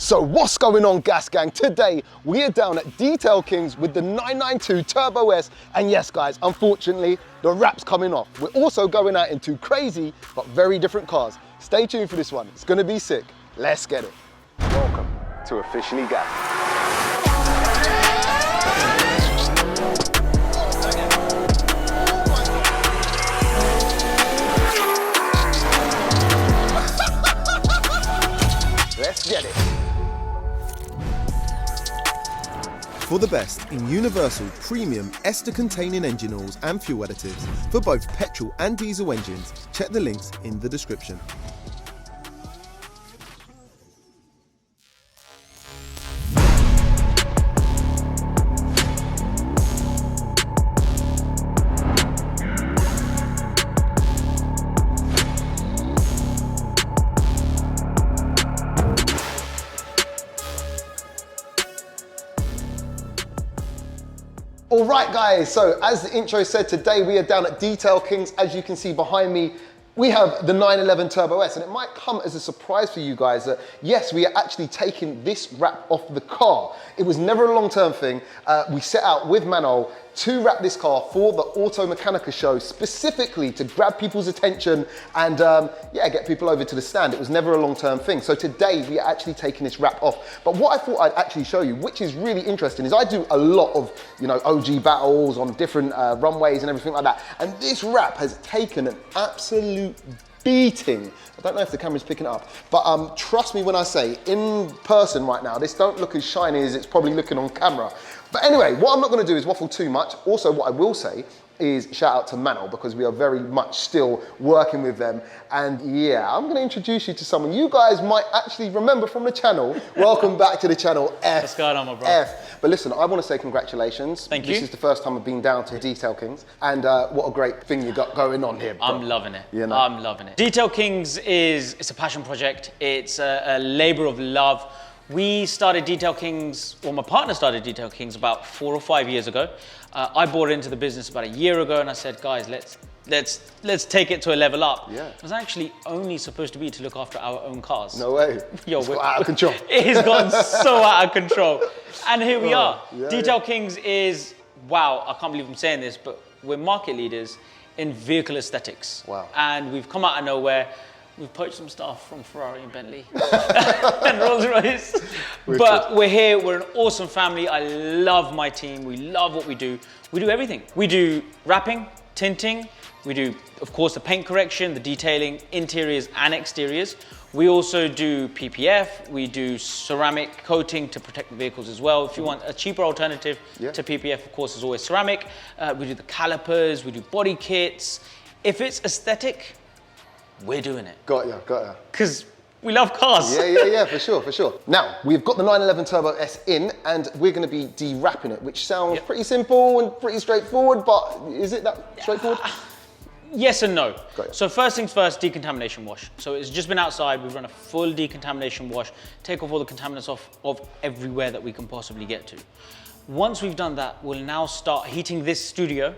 So what's going on, Gas Gang? Today we are down at Detail Kings with the 992 Turbo S, and yes guys, unfortunately the wrap's coming off. We're also going out in two crazy but very different cars. Stay tuned for this one, it's gonna be sick. Let's get it. Welcome to Officially Gas. Let's get it. For the best in universal premium ester-containing engine oils and fuel additives for both petrol and diesel engines, check the links in the description. All right guys, so as the intro said, today we are down at Detail Kings. As you can see behind me, we have the 911 Turbo S, and it might come as a surprise for you guys that yes, we are actually taking this wrap off the car. It was never a long-term thing. We set out with MANNOL to wrap this car for the Auto Mechanica show, specifically to grab people's attention and yeah, get people over to the stand. It was never a long-term thing. So today we are actually taking this wrap off. But what I thought I'd actually show you, which is really interesting, is I do a lot of, you know, OG battles on different runways and everything like that. And this wrap has taken an absolute beating. I don't know if the camera's picking it up, but trust me when I say, in person right now, this don't look as shiny as it's probably looking on camera. But anyway, what I'm not gonna do is waffle too much. Also, what I will say is shout out to MANNOL, because we are very much still working with them. And yeah, I'm gonna introduce you to someone you guys might actually remember from the channel. Welcome back to the channel, F. What's going on, my bro? F. But listen, I wanna say congratulations. Thank you. This is the first time I've been down to Detail Kings, and what a great thing you got going on here, bro. I'm loving it. You know? I'm loving it. Detail Kings it's a passion project. It's a labor of love. We started Detail Kings, well, my partner started Detail Kings about 4 or 5 years ago. I bought into the business about a year ago, and I said, guys, let's take it to a level up. Yeah. It was actually only supposed to be to look after our own cars. No way. Yo, it's got out of control. It has gone so out of control. And here we are. Yeah, Detail Kings is, wow, I can't believe I'm saying this, but we're market leaders in vehicle aesthetics. Wow. And we've come out of nowhere. We've poached some stuff from Ferrari and Bentley and Rolls Royce. But we're here, we're an awesome family. I love my team, we love what we do. We do everything. We do wrapping, tinting, we do, of course, the paint correction, the detailing, interiors and exteriors. We also do PPF, we do ceramic coating to protect the vehicles as well. If you want a cheaper alternative to PPF, of course, is always ceramic. We do the calipers, we do body kits. If it's aesthetic, we're doing it. Got ya, got ya. Because we love cars. Yeah, for sure, for sure. Now, we've got the 911 Turbo S in, and we're gonna be de-wrapping it, which sounds pretty simple and pretty straightforward, but is it that straightforward? Yes and no. Got ya. So first things first, decontamination wash. So it's just been outside, we've run a full decontamination wash, take off all the contaminants of everywhere that we can possibly get to. Once we've done that, we'll now start heating this studio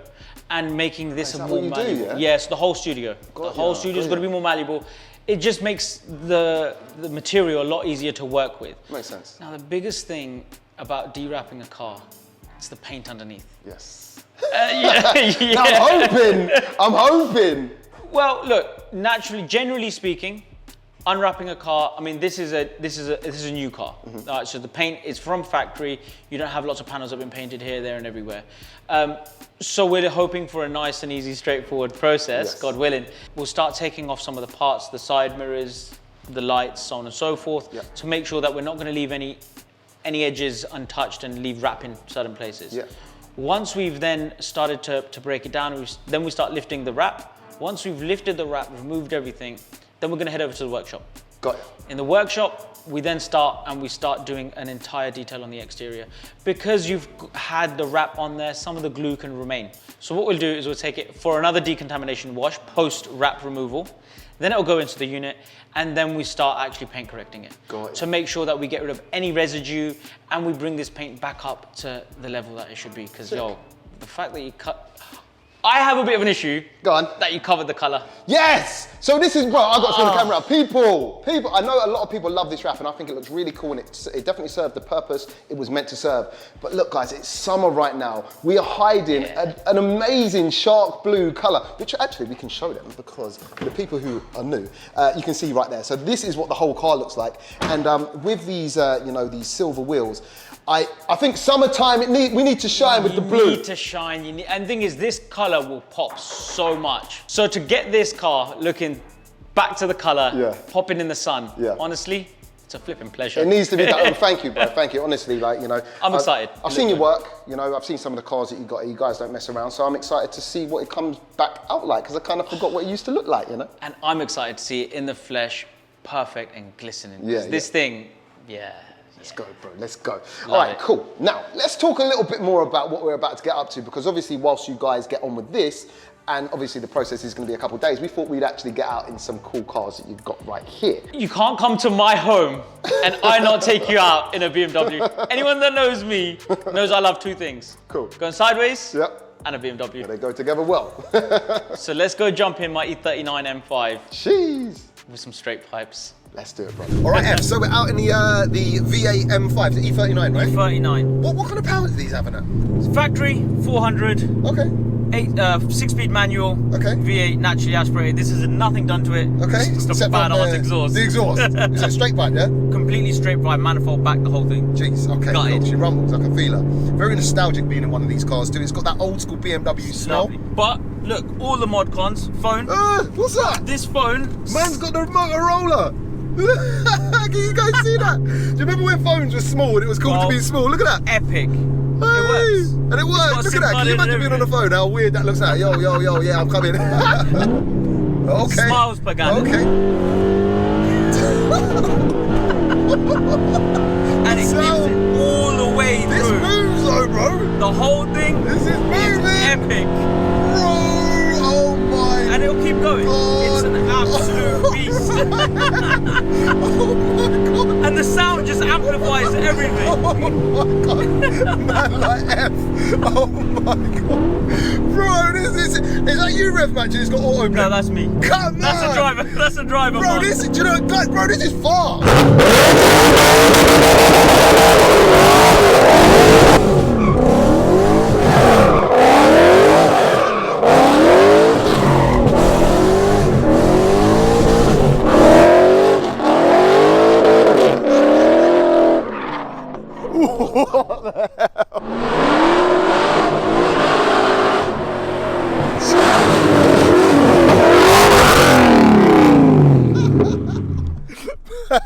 and making this more malleable. Yes, the whole studio. The whole studio's got to be more malleable. It just makes the material a lot easier to work with. Makes sense. Now, the biggest thing about de-wrapping a car, it's the paint underneath. Yes. Yeah. I'm hoping. Well, look, naturally, generally speaking, unwrapping a car, I mean, this is a new car. All right, so the paint is from factory. You don't have lots of panels that have been painted here, there, and everywhere. So we're hoping for a nice and easy, straightforward process, God willing. We'll start taking off some of the parts, the side mirrors, the lights, so on and so forth, to make sure that we're not going to leave any edges untouched and leave wrap in certain places. Once we've then started to break it down, then we start lifting the wrap. Once we've lifted the wrap, removed everything, then we're going to head over to the workshop. Got it. In the workshop, we then start doing an entire detail on the exterior. Because you've had the wrap on there, some of the glue can remain. So what we'll do is we'll take it for another decontamination wash, post-wrap removal. Then it'll go into the unit, and then we start actually paint correcting it. Got it. To make sure that we get rid of any residue, and we bring this paint back up to the level that it should be. Because yo, the fact that you cut, I have a bit of an issue. Go on. That you covered the colour. Yes! So this is, bro, I got to turn the camera up. People, I know a lot of people love this wrap and I think it looks really cool and it definitely served the purpose it was meant to serve. But look guys, it's summer right now. We are hiding an amazing shark blue colour, which actually we can show them because the people who are new, you can see right there. So this is what the whole car looks like. And with these, you know, these silver wheels, I think summertime, we need to shine with the blue. You need to shine, and the thing is, this colour will pop so much. So to get this car looking back to the colour, popping in the sun, honestly, it's a flipping pleasure. It needs to be done. Thank you, bro. Thank you. Honestly, like, you know. I'm excited. I've seen your work. You know, I've seen some of the cars that you got. You guys don't mess around. So I'm excited to see what it comes back out like because I kind of forgot what it used to look like, you know. And I'm excited to see it in the flesh, perfect and glistening. This thing, Let's go, bro, let's go. All right, cool. Now, let's talk a little bit more about what we're about to get up to because obviously whilst you guys get on with this, and obviously the process is gonna be a couple of days, we thought we'd actually get out in some cool cars that you've got right here. You can't come to my home and I not take you out in a BMW. Anyone that knows me knows I love two things. Cool. Going sideways and a BMW. Yeah, they go together well. So let's go jump in my E39 M5. Jeez. With some straight pipes. Let's do it, bro. All right, F, so we're out in the V8 M5, the E39, right? E39. What kind of power do these have in it? It's factory, 400. Okay. 6-speed manual. Okay. V8 naturally aspirated. This is nothing done to it. Okay. It's just a badass exhaust. The exhaust. Is it straight pipe, yeah? Completely straight pipe, manifold back, the whole thing. Jeez, okay. Gutted. Cool. She rumbles, I can feel her. Very nostalgic being in one of these cars too. It's got that old school BMW smell. Lovely. But look, all the mod cons. Phone. What's that? This phone. Man's got the Motorola. Can you guys see that? Do you remember when phones were small and it was cool to be small? Look at that. Epic. Hey. It works. And it works. Look at that. Can you imagine being on the phone? How weird that looks like. Yo, yeah, I'm coming. Okay. Smiles per gallon. Okay. And it gives it all the way through. This moves though, bro. The whole thing. This is moving. Epic. Bro, oh my. And it'll keep going. God. It's an absolute beast. Oh my God. And the sound just amplifies everything. Oh my God. Man like F. Oh my God. Bro, is that you, Rev Match? It's got auto. No, that's me. Come on. That's the driver. That's the driver. Bro, do you know, guys, bro, this is far. What the hell?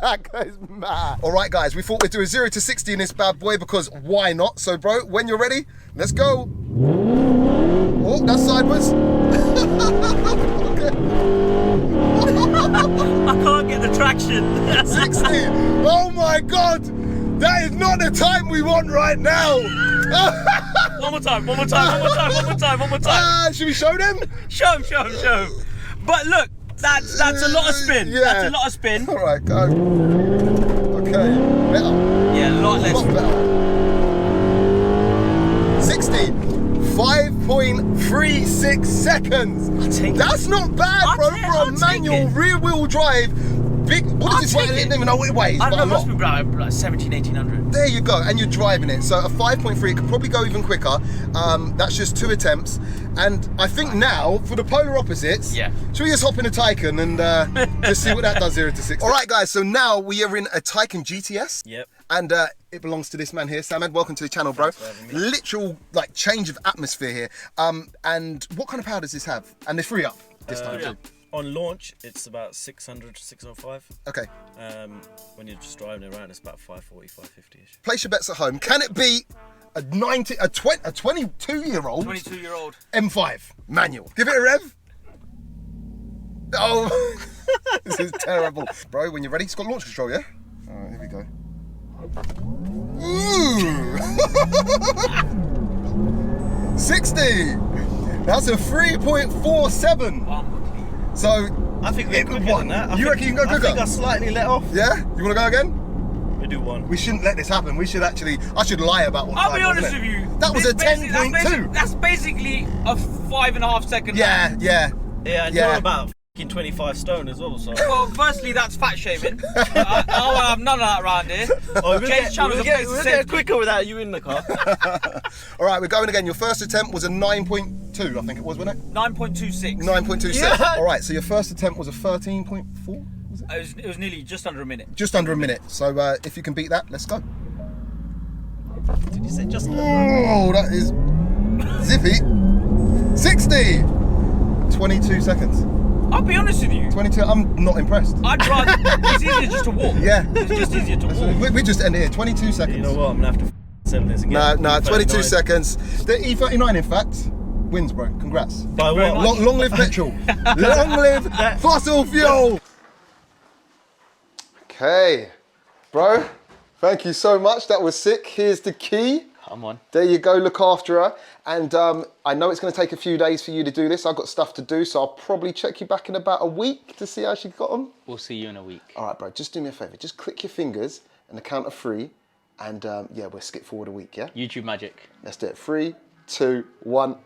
That guy's mad. All right, guys, we thought we'd do a 0 to 60 in this bad boy because why not? So, bro, when you're ready, let's go. Oh, that's sideways. Okay. I can't get the traction. 60. Oh my God. That is not the time we want right now. One more time. Should we show them? Show him. But look, that's a lot of spin. Yeah. That's a lot of spin. All right, go. Okay, better. Yeah, a lot less. A lot better. 60. 5.36 seconds. That's not bad, bro, for a manual rear-wheel drive. Big, what is this? I didn't even know what it weighs. I don't know, it must be like 17, 1800. There you go, and you're driving it. So a 5.3, it could probably go even quicker. That's just 2 attempts. And I think now, for the polar opposites, should we just hop in a Taycan and just see what that does 0 to 60? All right, guys, so now we are in a Taycan GTS. Yep. And it belongs to this man here, Samad. Welcome to the channel, bro. Literal like change of atmosphere here. And what kind of power does this have? And they're free up this time too. On launch, it's about 600, 605. Okay. When you're just driving around, it's about 540, 550-ish. Place your bets at home. Can it beat a 22-year-old? 22-year-old. M5 manual. Give it a rev. Oh, this is terrible. Bro, when you're ready, it's got launch control, yeah? All right, here we go. Ooh. 60. That's a 3.47. So I think we're quicker than that. You reckon you can go quicker? I think I slightly let off. Yeah? You want to go again? We're do one. We shouldn't let this happen. We should actually, I should lie about what I'll time, be honest wasn't with it? you. That was a This 10.2. That's basically a 5.5 second. Yeah, yeah. Yeah, and you're about 25 stone as well, so. Well, firstly, that's fat shaming. I will have none of that around here. Oh, James we'll get quicker without you in the car. All right, we're going again. Your first attempt was a 9.2, I think it was, wasn't it? 9.26. 9.26. Yeah. All right, so your first attempt was a 13.4, was it? It was nearly just under a minute. Just under a minute. So if you can beat that, let's go. Did you say just? Oh, that is zippy. 60. 22 seconds. I'll be honest with you. 22. I'm not impressed. I'd rather. It's easier just to walk. Yeah. It's just easier to walk. We just end it here. 22 seconds. You know what? I'm gonna have to settle this again. No, 22 39. seconds. The E39, in fact, wins, bro. Congrats. By what? Long live petrol. Long live fossil fuel. Okay, bro. Thank you so much. That was sick. Here's the key. Come on. There you go, look after her. And I know it's going to take a few days for you to do this. I've got stuff to do, so I'll probably check you back in about a week to see how she got on. We'll see you in a week. All right, bro, just do me a favor. Just click your fingers and the count of 3. And yeah, we'll skip forward a week, yeah? YouTube magic. Let's do it. 3, 2, 1.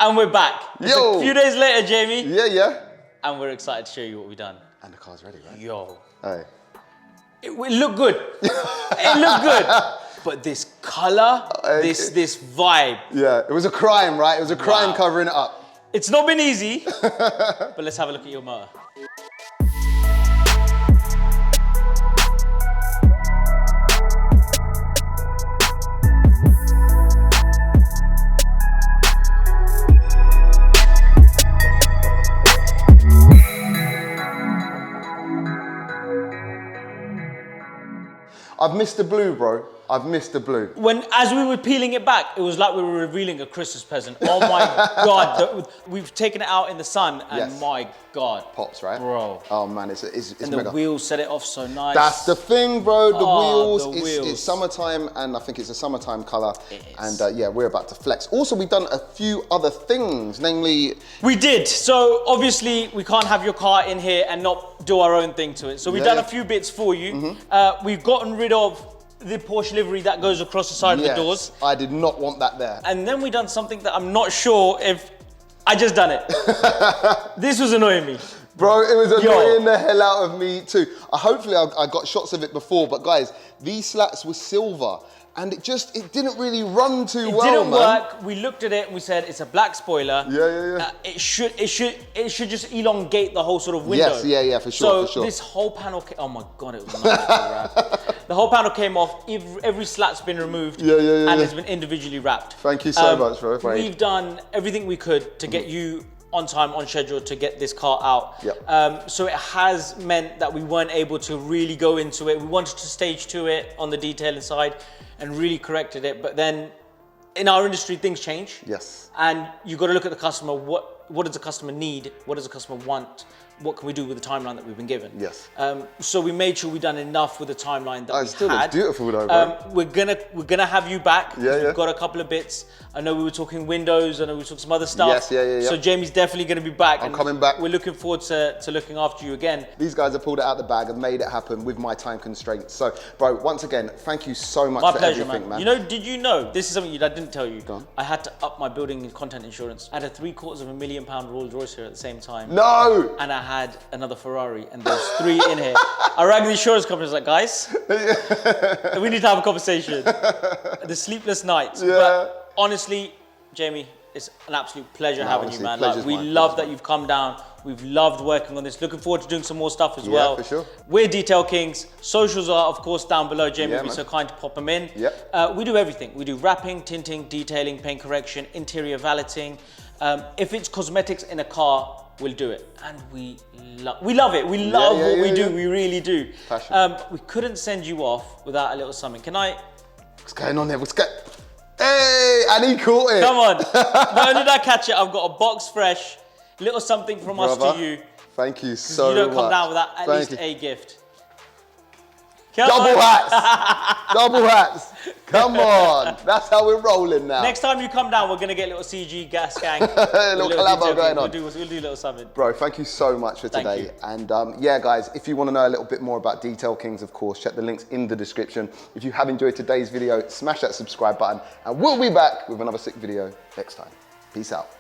And we're back. It's Yo. a few days later, Jamie. Yeah, yeah. And we're excited to show you what we've done. And the car's ready, right? Yo. Hey. It looked good. It looked good. But this colour, this vibe. Yeah, it was a crime, right? It was a crime Wow. covering it up. It's not been easy, but let's have a look at your motor. I've missed the blue, bro. I've missed the blue. As we were peeling it back, it was like we were revealing a Christmas present. Oh my God. We've taken it out in the sun and Yes. my God. Pops, right? Bro. Oh man, it's And mega. the wheels set it off so nice. That's the thing, bro. The Oh, wheels. the wheels. It's summertime, and I think it's a summertime color. It is. And yeah, we're about to flex. Also, we've done a few other things, namely, We did. So obviously we can't have your car in here and not do our own thing to it. So we've Yeah, done yeah. a few bits for you. We've gotten rid of the Porsche livery that goes across the side of the doors. I did not want that there. And then we done something that I'm not sure if I just done it. This was annoying me. Bro, it was annoying the hell out of me too. Hopefully I got shots of it before, but guys, these slats were silver. And it didn't really run too well, man. It didn't work. We looked at it and we said it's a black spoiler. Yeah. It should just elongate the whole sort of window. Yes, yeah, for sure, So for sure. this whole panel, oh my God, it was a nightmare to wrap. The whole panel came off. Every slat's been removed. And it's been individually wrapped. Thank you so much, bro. We've done everything we could to get you on time, on schedule, to get this car out. Yep. So it has meant that we weren't able to really go into it. We wanted to stage 2 it on the detailing side and really corrected it. But then in our industry, things change. Yes. And you got to look at the customer. What does the customer need? What does the customer want? What can we do with the timeline that we've been given? Yes. So we made sure we done enough with the timeline that we It still had. looks beautiful though, bro. We're gonna have you back. Yeah. We've got a couple of bits. I know we were talking windows. I know we were talking some other stuff. Yes, yeah. So Jamie's definitely gonna be back. I'm coming back. We're looking forward to looking after you again. These guys have pulled it out the bag and made it happen with my time constraints. So, bro, once again, thank you so much My for pleasure, everything, man. You know, did you know, this is something I didn't tell you. Go on. I had to up my building and content insurance. I had a £750,000 Rolls Royce here at the same time. No! And I had another Ferrari, and there's 3 in here. I rang the insurance company, I was like, guys, we need to have a conversation. The sleepless nights. Yeah. But honestly, Jamie, it's an absolute pleasure having honestly, you, man. pleasure's We mine, love pleasure's that mine. you've come down. We've loved working on this. Looking forward to doing some more stuff as Yeah, well. for sure. We're Detail Kings. Socials are, of course, down below. Jamie Yeah, will be man. so kind to pop them in. Yep. We do everything. We do wrapping, tinting, detailing, paint correction, interior valeting. If it's cosmetics in a car, we'll do it. And we love it. We love what we do. yeah. We really do. Passion. We couldn't send you off without a little something. Can I? What's going on there? Hey, and he caught it. Come on. Not only did I catch it, I've got a box fresh, little something from us Brother, to you. Thank you so much. You don't come down without at Thank least you. a gift. Double hats. Double hats. Come on. That's how we're rolling now. Next time you come down, we're going to get a little CG gas gang. A little collabo going on. We'll do a little something. Bro, thank you so much for today. And yeah, guys, if you want to know a little bit more about Detail Kings, of course, check the links in the description. If you have enjoyed today's video, smash that subscribe button. And we'll be back with another sick video next time. Peace out.